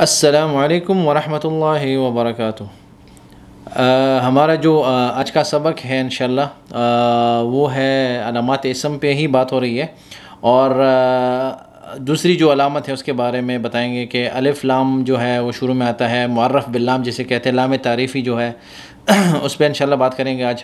السلام علیکم ورحمۃ اللہ وبرکاتہ۔ ہمارا جو آج کا سبق ہے انشاءاللہ وہ ہے علامات اسم پہ ہی بات ہو رہی ہے، اور دوسری جو علامت ہے اس کے بارے میں بتائیں گے کہ الف لام جو ہے وہ شروع میں آتا ہے، معرف باللام جسے کہتے ہیں، لام تعریفی جو ہے اس پہ انشاءاللہ بات کریں گے آج۔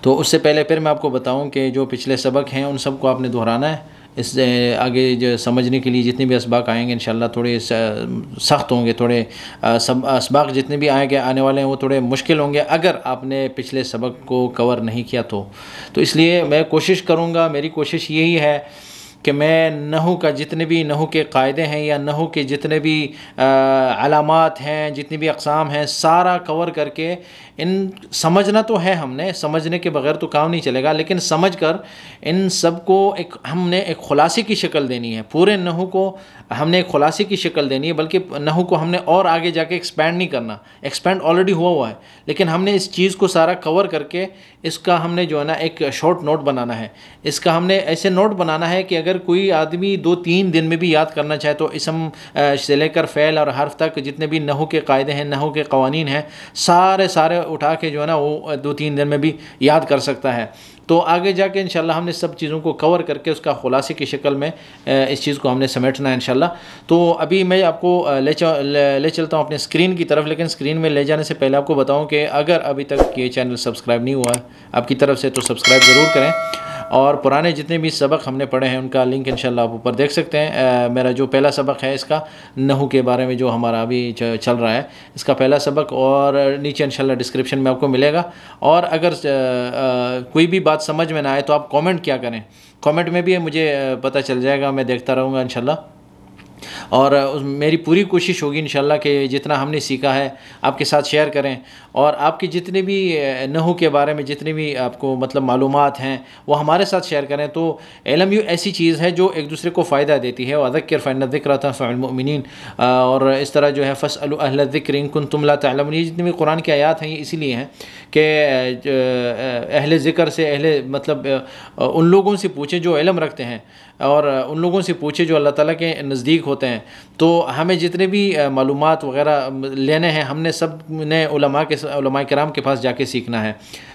تو اس سے پہلے پھر میں آپ کو بتاؤں کہ جو پچھلے سبق ہیں ان سب کو آپ نے دہرانا ہے۔ اس سے آگے جو سمجھنے کے لیے جتنے بھی اسباق آئیں گے انشاءاللہ تھوڑے سخت ہوں گے، تھوڑے اسباق جتنے بھی آنے والے ہیں وہ تھوڑے مشکل ہوں گے اگر آپ نے پچھلے سبق کو کور نہیں کیا تو اس لیے میں کوشش کروں گا، میری کوشش یہی ہے کہ میں نحو کا جتنے بھی نحو کے قاعدے ہیں یا نحو کے جتنے بھی علامات ہیں، جتنی بھی اقسام ہیں، سارا کور کر کے ان سمجھنا تو ہے، ہم نے سمجھنے کے بغیر تو کام نہیں چلے گا، لیکن سمجھ کر ان سب کو ہم نے ایک خلاصے کی شکل دینی ہے۔ پورے نحو کو ہم نے ایک خلاصے کی شکل دینی ہے، بلکہ نحو کو ہم نے اور آگے جا کے ایکسپینڈ نہیں کرنا، ایکسپینڈ آلریڈی ہوا ہے، لیکن ہم نے اس چیز کو سارا کور کر کے اس کا ہم نے جو ہے نا ایک شارٹ نوٹ بنانا ہے۔ اس کا ہم نے ایسے نوٹ بنانا ہے کہ اگر کوئی آدمی 2-3 دن میں بھی یاد کرنا چاہے تو اسم سے لے کر فعل اور حرف تک جتنے بھی نحو کے قاعدے ہیں، نحو کے قوانین ہیں، سارے اٹھا کے جو ہے نا وہ 2-3 دن میں بھی یاد کر سکتا ہے۔ تو آگے جا کے انشاءاللہ ہم نے سب چیزوں کو کور کر کے اس کا خلاصے کی شکل میں اس چیز کو ہم نے سمیٹنا ہے انشاءاللہ۔ تو ابھی میں آپ کو لے چلتا ہوں اپنے اسکرین کی طرف، لیکن اسکرین میں لے جانے سے پہلے آپ کو بتاؤں کہ اگر ابھی تک یہ چینل سبسکرائب نہیں ہوا ہے آپ کی طرف سے تو سبسکرائب ضرور کریں، اور پرانے جتنے بھی سبق ہم نے پڑھے ہیں ان کا لنک انشاءاللہ آپ اوپر دیکھ سکتے ہیں۔ میرا جو پہلا سبق ہے اس کا نحو کے بارے میں جو ہمارا ابھی چل رہا ہے، اس کا پہلا سبق اور نیچے انشاءاللہ ڈسکرپشن میں آپ کو ملے گا۔ اور اگر کوئی بھی بات سمجھ میں نہ آئے تو آپ کامنٹ کیا کریں، کامنٹ میں بھی مجھے پتہ چل جائے گا، میں دیکھتا رہوں گا انشاءاللہ، اور میری پوری کوشش ہوگی انشاءاللہ کہ جتنا ہم نے سیکھا ہے آپ کے ساتھ شیئر کریں، اور آپ کی جتنے بھی نحو کے بارے میں جتنی بھی آپ کو مطلب معلومات ہیں وہ ہمارے ساتھ شیئر کریں۔ تو علم یوں ایسی چیز ہے جو ایک دوسرے کو فائدہ دیتی ہے، وَذَكِّرْ فَإِنَّ الذِّكْرَىٰ تَنفَعُ الْمُؤْمِنِينَ، اور اس طرح جو ہے فَاسْأَلُوا أَهْلَ الذِّكْرِ إِن كُنتُمْ لَا تَعْلَمُونَ، یہ جتنی بھی قرآن کی آیات ہیں یہ اسی لیے ہیں کہ اہل ذکر سے مطلب ان لوگوں سے پوچھے جو علم رکھتے ہیں، اور ان لوگوں سے پوچھے جو اللہ تعالیٰ کے نزدیک ہوتے ہیں۔ تو ہمیں جتنے بھی معلومات وغیرہ لینے ہیں ہم نے سب نے علماء کرام کے پاس جا کے سیکھنا ہے۔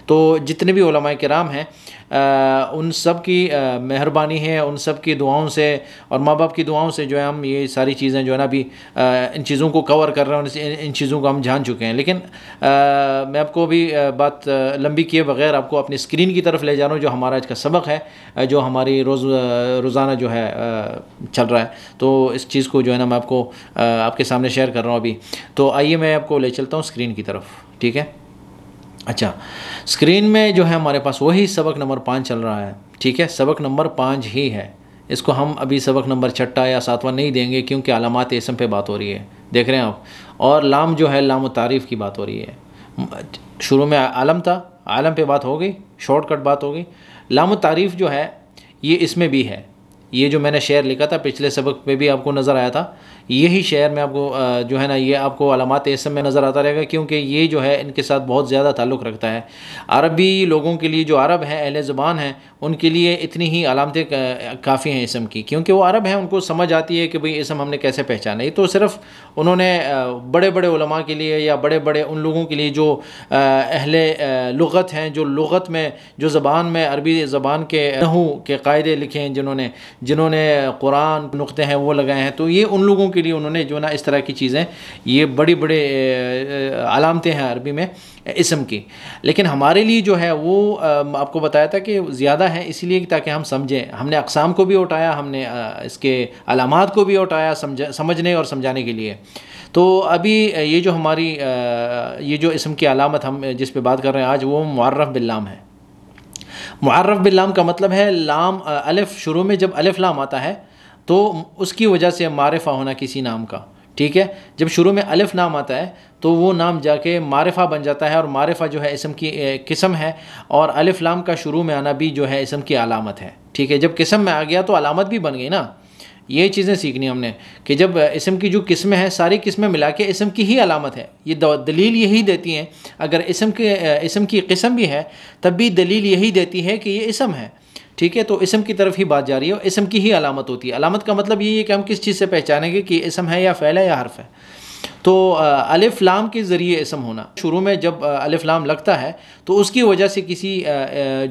تو جتنے بھی علماء کرام ہیں ان سب کی مہربانی ہے، ان سب کی دعاؤں سے اور ماں باپ کی دعاؤں سے جو ہے ہم یہ ساری چیزیں جو ہے نا ابھی ان چیزوں کو کور کر رہے ہیں، ان چیزوں کو ہم جان چکے ہیں۔ لیکن میں آپ کو ابھی بات لمبی کیے بغیر آپ کو اپنی اسکرین کی طرف لے جا رہا ہوں، جو ہمارا آج کا سبق ہے، جو ہماری روزانہ جو ہے چل رہا ہے۔ تو اس چیز کو جو ہے نا میں آپ کو آپ کے سامنے شیئر کر رہا ہوں ابھی۔ تو آئیے میں آپ کو لے چلتا ہوں اسکرین کی طرف، ٹھیک ہے؟ اچھا، اسکرین میں جو ہے ہمارے پاس وہی سبق نمبر 5 چل رہا ہے، ٹھیک ہے؟ سبق نمبر 5 ہی ہے، اس کو ہم ابھی سبق نمبر 6 یا 7 نہیں دیں گے کیونکہ علامات اسم پہ بات ہو رہی ہے، دیکھ رہے ہیں آپ، اور لام جو ہے لام التعریف کی بات ہو رہی ہے۔ شروع میں عالم تھا، عالم پہ بات ہو گئی، شارٹ کٹ بات ہو گئی۔ لام التعریف جو ہے یہ اس میں بھی ہے، یہ جو میں نے شعر لکھا تھا پچھلے سبق میں بھی آپ کو نظر آیا تھا، یہی شعر میں آپ کو جو ہے نا یہ آپ کو علامات اسم میں نظر آتا رہے گا، کیونکہ یہ جو ہے ان کے ساتھ بہت زیادہ تعلق رکھتا ہے۔ عربی لوگوں کے لیے جو عرب ہیں، اہل زبان ہیں، ان کے لیے اتنی ہی علامتیں کافی ہیں اسم کی، کیونکہ وہ عرب ہیں، ان کو سمجھ آتی ہے کہ بھئی اسم ہم نے کیسے پہچانا ہے۔ تو صرف انہوں نے بڑے بڑے علماء کے لیے یا بڑے بڑے ان لوگوں کے لیے جو اہل لغت ہیں، جو لغت میں جو زبان میں عربی زبان کے نحو کے قاعدے لکھے ہیں، جنہوں نے قرآن نقطے ہیں وہ لگائے ہیں، تو یہ ان لوگوں کے لیے انہوں نے جو نا اس طرح کی چیزیں، یہ بڑی بڑے علامتیں ہیں عربی میں اسم کی۔ لیکن ہمارے لیے جو ہے وہ آپ کو بتایا تھا کہ زیادہ ہیں، اسی لیے تاکہ ہم سمجھیں، ہم نے اقسام کو بھی اٹھایا، ہم نے اس کے علامات کو بھی اٹھایا سمجھنے اور سمجھانے کے لیے۔ تو ابھی یہ جو ہماری یہ جو اسم کی علامت ہم جس پہ بات کر رہے ہیں آج، وہ معرف باللام ہے۔ معرف باللام کا مطلب ہے لام الف، شروع میں جب الف لام آتا ہے تو اس کی وجہ سے معرفہ ہونا کسی نام کا، ٹھیک ہے؟ جب شروع میں الف نام آتا ہے تو وہ نام جا کے معرفہ بن جاتا ہے، اور معرفہ جو ہے اسم کی قسم ہے، اور الف لام کا شروع میں آنا بھی جو ہے اسم کی علامت ہے، ٹھیک ہے؟ جب قسم میں آ گیا تو علامت بھی بن گئی نا۔ یہ چیزیں سیکھنی ہم نے کہ جب اسم کی جو قسمیں ہیں ساری قسمیں ملا کے اسم کی ہی علامت ہے، یہ دلیل یہی دیتی ہیں، اگر اسم کی قسم بھی ہے تب بھی دلیل یہی دیتی ہے کہ یہ اسم ہے، ٹھیک ہے، تو اسم کی طرف ہی بات جا رہی ہے، اور اسم کی ہی علامت ہوتی ہے۔ علامت کا مطلب یہ ہے کہ ہم کس چیز سے پہچانیں گے کہ اسم ہے یا فعل ہے یا حرف ہے۔ تو الف لام کے ذریعے اسم ہونا، شروع میں جب الف لام لگتا ہے تو اس کی وجہ سے کسی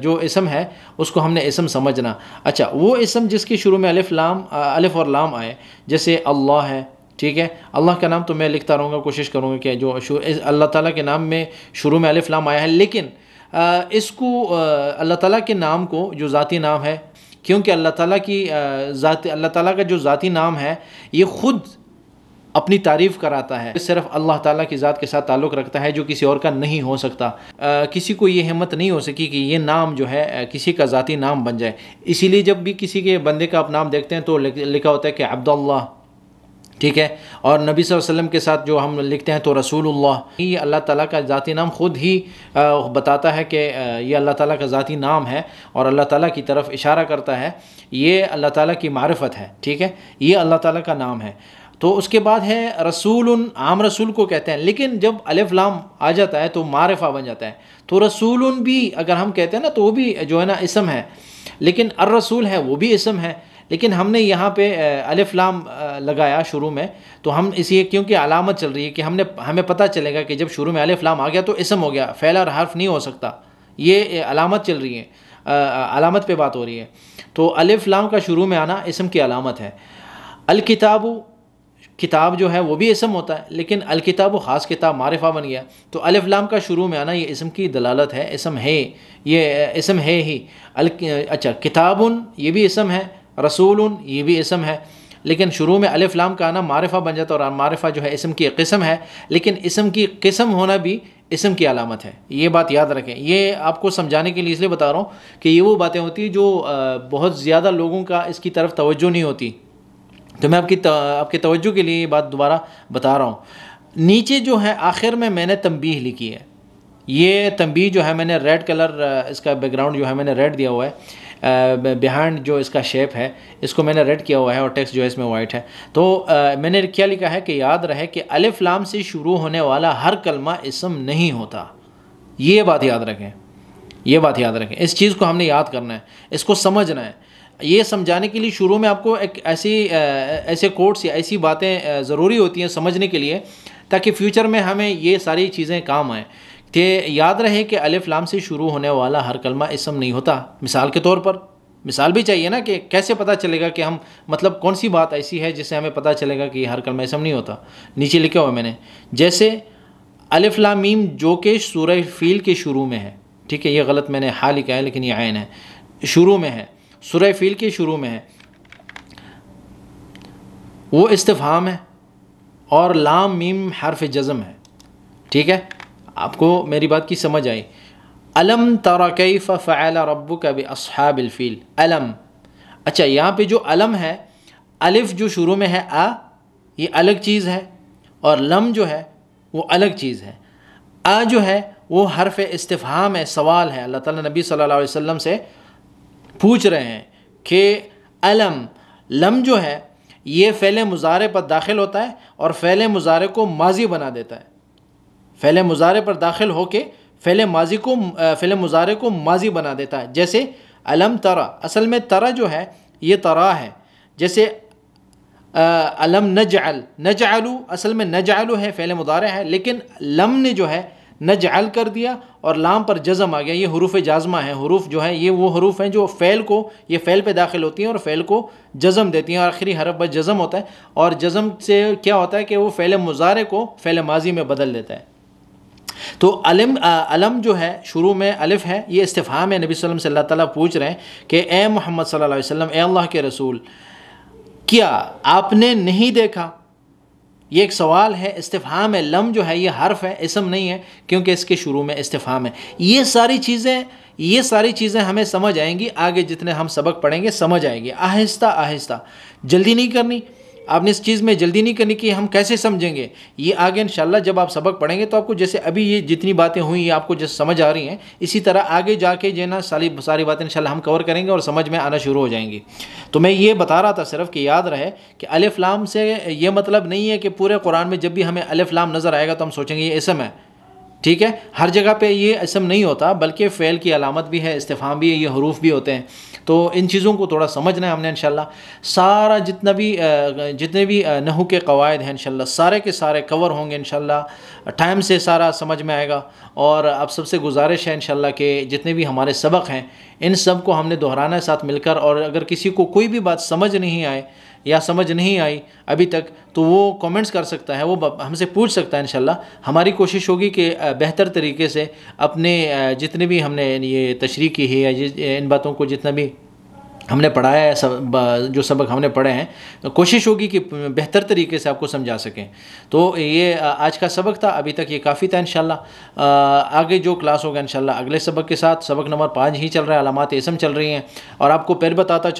جو اسم ہے اس کو ہم نے اسم سمجھنا۔ اچھا، وہ اسم جس کے شروع میں الف اور لام آئے، جیسے اللہ ہے، ٹھیک ہے، اللہ کا نام تو میں لکھتا رہوں گا، کوشش کروں گا کہ جو اللہ تعالیٰ کے نام میں شروع میں الف لام آیا ہے، لیکن اس کو اللہ تعالیٰ کے نام کو جو ذاتی نام ہے، کیونکہ اللہ تعالیٰ کا جو ذاتی نام ہے یہ خود اپنی تعریف کراتا ہے، صرف اللہ تعالیٰ کی ذات کے ساتھ تعلق رکھتا ہے جو کسی اور کا نہیں ہو سکتا۔ کسی کو یہ ہمت نہیں ہو سکی کہ یہ نام جو ہے کسی کا ذاتی نام بن جائے، اسی لیے جب بھی کسی کے بندے کا آپ نام دیکھتے ہیں تو لکھا ہوتا ہے کہ عبداللہ، ٹھیک ہے، اور نبی صلی اللہ علیہ وسلم کے ساتھ جو ہم لکھتے ہیں تو رسول اللہ۔ یہ اللہ تعالیٰ کا ذاتی نام خود ہی بتاتا ہے کہ یہ اللہ تعالیٰ کا ذاتی نام ہے اور اللہ تعالیٰ کی طرف اشارہ کرتا ہے، یہ اللہ تعالیٰ کی معرفت ہے، ٹھیک ہے، یہ اللہ تعالیٰ کا نام ہے۔ تو اس کے بعد ہے رسول، عام رسول کو کہتے ہیں، لیکن جب الف لام آ جاتا ہے تو معرفہ بن جاتا ہے، تو رسول بھی اگر ہم کہتے ہیں نا تو وہ بھی جو ہے نا اسم ہے، لیکن الرسول ہے وہ بھی اسم ہے، لیکن ہم نے یہاں پہ الف لام لگایا شروع میں، تو ہم اس لیے کیونکہ علامت چل رہی ہے کہ ہمیں پتہ چلے گا کہ جب شروع میں الف لام آ گیا تو اسم ہو گیا، فعل اور حرف نہیں ہو سکتا، یہ علامت چل رہی ہے، علامت پہ بات ہو رہی ہے۔ تو الف لام کا شروع میں آنا اسم کی علامت ہے۔ الکتاب، کتاب جو ہے وہ بھی اسم ہوتا ہے، لیکن الکتاب خاص کتاب معرفہ بن گیا، تو الف لام کا شروع میں آنا یہ اسم کی دلالت ہے، اسم ہے، یہ اسم ہے ہی۔ اچھا، کتاب یہ بھی اسم ہے، رسول یہ بھی اسم ہے، لیکن شروع میں الف لام کا آنا معرفہ بن جاتا ہے، اور معرفہ جو ہے اسم کی قسم ہے، لیکن اسم کی قسم ہونا بھی اسم کی علامت ہے، یہ بات یاد رکھیں۔ یہ آپ کو سمجھانے کے لیے اس لیے بتا رہا ہوں کہ یہ وہ باتیں ہوتی ہیں جو بہت زیادہ لوگوں کا اس کی طرف توجہ نہیں ہوتی، تو میں آپ کی توجہ کے لیے یہ بات دوبارہ بتا رہا ہوں۔ نیچے جو ہے آخر میں نے تنبیہ لکھی ہے، یہ تنبیہ جو ہے میں نے ریڈ کلر، اس کا بیک گراؤنڈ جو ہے میں نے ریڈ دیا ہوا ہے، بیہائنڈ جو اس کا شیپ ہے اس کو میں نے ریڈ کیا ہوا ہے، اور ٹیکسٹ جو ہے اس میں وائٹ ہے۔ تو میں نے کیا لکھا ہے کہ یاد رہے کہ الف لام سے شروع ہونے والا ہر کلمہ اسم نہیں ہوتا، یہ بات یاد رکھیں، یہ بات یاد رکھیں، اس چیز کو ہم نے یاد کرنا ہے، اس کو سمجھنا ہے۔ یہ سمجھانے کے لیے شروع میں آپ کو ایک ایسے کوٹس یا ایسی باتیں ضروری ہوتی ہیں سمجھنے کے لیے، تاکہ فیوچر میں ہمیں یہ ساری چیزیں کام آئیں، کہ یاد رہے کہ الف لام سے شروع ہونے والا ہر کلمہ اسم نہیں ہوتا۔ مثال کے طور پر، مثال بھی چاہیے نا کہ کیسے پتہ چلے گا کہ ہم مطلب کون سی بات ایسی ہے جس سے ہمیں پتہ چلے گا کہ یہ ہر کلمہ اسم نہیں ہوتا۔ نیچے لکھا ہوا میں نے، جیسے الف لام میم جو کہ سورہ فیل کے شروع میں ہے، ٹھیک ہے، یہ غلط میں نے ہا لکھا ہے لیکن یہ عین ہے، شروع میں ہے، سورہ فیل کے شروع میں ہے، وہ استفہام ہے، اور لام میم حرف جزم ہے، ٹھیک ہے، آپ کو میری بات کی سمجھ آئی۔ الم تر کیف فعل ربک باصحاب الفیل، الم، اچھا یہاں پہ جو علم ہے، الف جو شروع میں ہے یہ الگ چیز ہے، اور لم جو ہے وہ الگ چیز ہے۔ جو ہے وہ حرف استفہام ہے، سوال ہے، اللہ تعالیٰ نبی صلی اللہ علیہ وسلم سے پوچھ رہے ہیں کہ علم، لم جو ہے یہ فعل مضارع پر داخل ہوتا ہے اور فعل مضارع کو ماضی بنا دیتا ہے، فعل مضارع پر داخل ہو کے فعل مضارع کو ماضی بنا دیتا ہے۔ جیسے علم ترا، اصل میں ترا جو ہے یہ ترا ہے، جیسے علم نجعل، نجعلو اصل میں نجعلو ہے، فعل مضارع ہے، لیکن لم نے جو ہے نجعل کر دیا اور لام پر جزم آ گیا، یہ حروف جازمہ ہیں، حروف جو ہیں یہ وہ حروف ہیں جو یہ فعل پہ داخل ہوتی ہیں اور فعل کو جزم دیتی ہیں، اور آخری حرف بس جزم ہوتا ہے، اور جزم سے کیا ہوتا ہے کہ وہ فعل مضارع کو فعل ماضی میں بدل دیتا ہے۔ تو علم جو ہے شروع میں الف ہے، یہ استفہام ہے، نبی صلی اللہ علیہ وسلم سے اللہ تعالیٰ پوچھ رہے ہیں کہ اے محمد صلی اللہ علیہ وسلم، اے اللہ کے رسول، کیا آپ نے نہیں دیکھا؟ یہ ایک سوال ہے، استفہام ہے، لم جو ہے یہ حرف ہے، اسم نہیں ہے، کیونکہ اس کے شروع میں استفہام ہے۔ یہ ساری چیزیں ہمیں سمجھ آئیں گی، آگے جتنے ہم سبق پڑھیں گے سمجھ آئیں گے، آہستہ آہستہ، جلدی نہیں کرنی، آپ نے اس چیز میں جلدی نہیں کرنی کہ ہم کیسے سمجھیں گے، یہ آگے انشاءاللہ جب آپ سبق پڑھیں گے تو آپ کو جیسے ابھی یہ جتنی باتیں ہوئیں یہ آپ کو جیسے سمجھ آ رہی ہیں، اسی طرح آگے جا کے جو ہے نا ساری باتیں انشاءاللہ ہم کور کریں گے اور سمجھ میں آنا شروع ہو جائیں گی۔ تو میں یہ بتا رہا تھا صرف کہ یاد رہے کہ الف لام سے یہ مطلب نہیں ہے کہ پورے قرآن میں جب بھی ہمیں الف لام نظر آئے گا تو ہم سوچیں گے یہ اسم ہے، ٹھیک ہے، ہر جگہ پہ یہ اسم نہیں ہوتا، بلکہ فعل کی علامت بھی ہے، استفہام بھی ہے، یہ حروف بھی ہوتے ہیں. تو ان چیزوں کو تھوڑا سمجھنا ہے ہم نے انشاءاللہ. سارا جتنے بھی نحو کے قواعد ہیں انشاءاللہ سارے کے سارے کور ہوں گے انشاءاللہ. ٹائم سے سارا سمجھ میں آئے گا. اور اب سب سے گزارش ہے انشاءاللہ کہ جتنے بھی ہمارے سبق ہیں ان سب کو ہم نے دہرانا ہے ساتھ مل کر. اور اگر کسی کو کوئی بھی بات سمجھ نہیں آئے یا سمجھ نہیں آئی ابھی تک تو وہ کامنٹس کر سکتا ہے، وہ ہم سے پوچھ سکتا ہے انشاءاللہ. ہماری کوشش ہوگی کہ بہتر طریقے سے اپنے جتنے بھی ہم نے یہ تشریح کی ہے یا ان باتوں کو جتنا بھی ہم نے پڑھایا ہے، جو سبق ہم نے پڑھے ہیں، کوشش ہوگی کہ بہتر طریقے سے آپ کو سمجھا سکیں. تو یہ آج کا سبق تھا، ابھی تک یہ کافی تھا انشاءاللہ. آگے جو کلاس ہوگا انشاءاللہ اگلے سبق کے ساتھ، سبق نمبر 5 ہی چل رہا ہے، علامات اسم چل رہی ہیں. اور آپ کو پھر بتاتا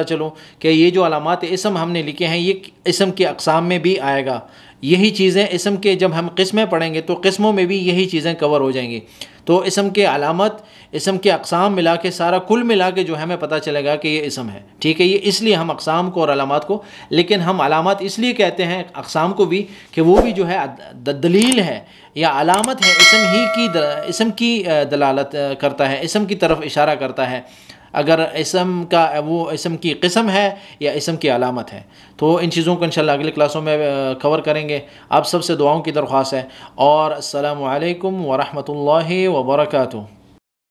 چلوں کہ یہ جو علامات اسم ہم نے لکھے ہیں یہ اسم کے اقسام میں بھی آئے گا. یہی چیزیں اسم کے جب ہم قسمیں پڑھیں گے تو قسموں میں بھی یہی چیزیں کور ہو جائیں گی. تو اسم کے علامت، اسم کے اقسام ملا کے سارا کل ملا کے جو ہمیں پتہ چلے گا کہ یہ اسم ہے. ٹھیک ہے، یہ اس لیے ہم اقسام کو اور علامات کو، لیکن ہم علامات اس لیے کہتے ہیں اقسام کو بھی کہ وہ بھی جو ہے دلیل ہے یا علامت ہے، اسم کی دلالت کرتا ہے، اسم کی طرف اشارہ کرتا ہے. اگر اسم کا وہ اسم کی قسم ہے یا اسم کی علامت ہے. تو ان چیزوں کو انشاءاللہ اگلے کلاسوں میں کور کریں گے. آپ سب سے دعاؤں کی درخواست ہے. اور السلام علیکم ورحمۃ اللہ وبرکاتہ.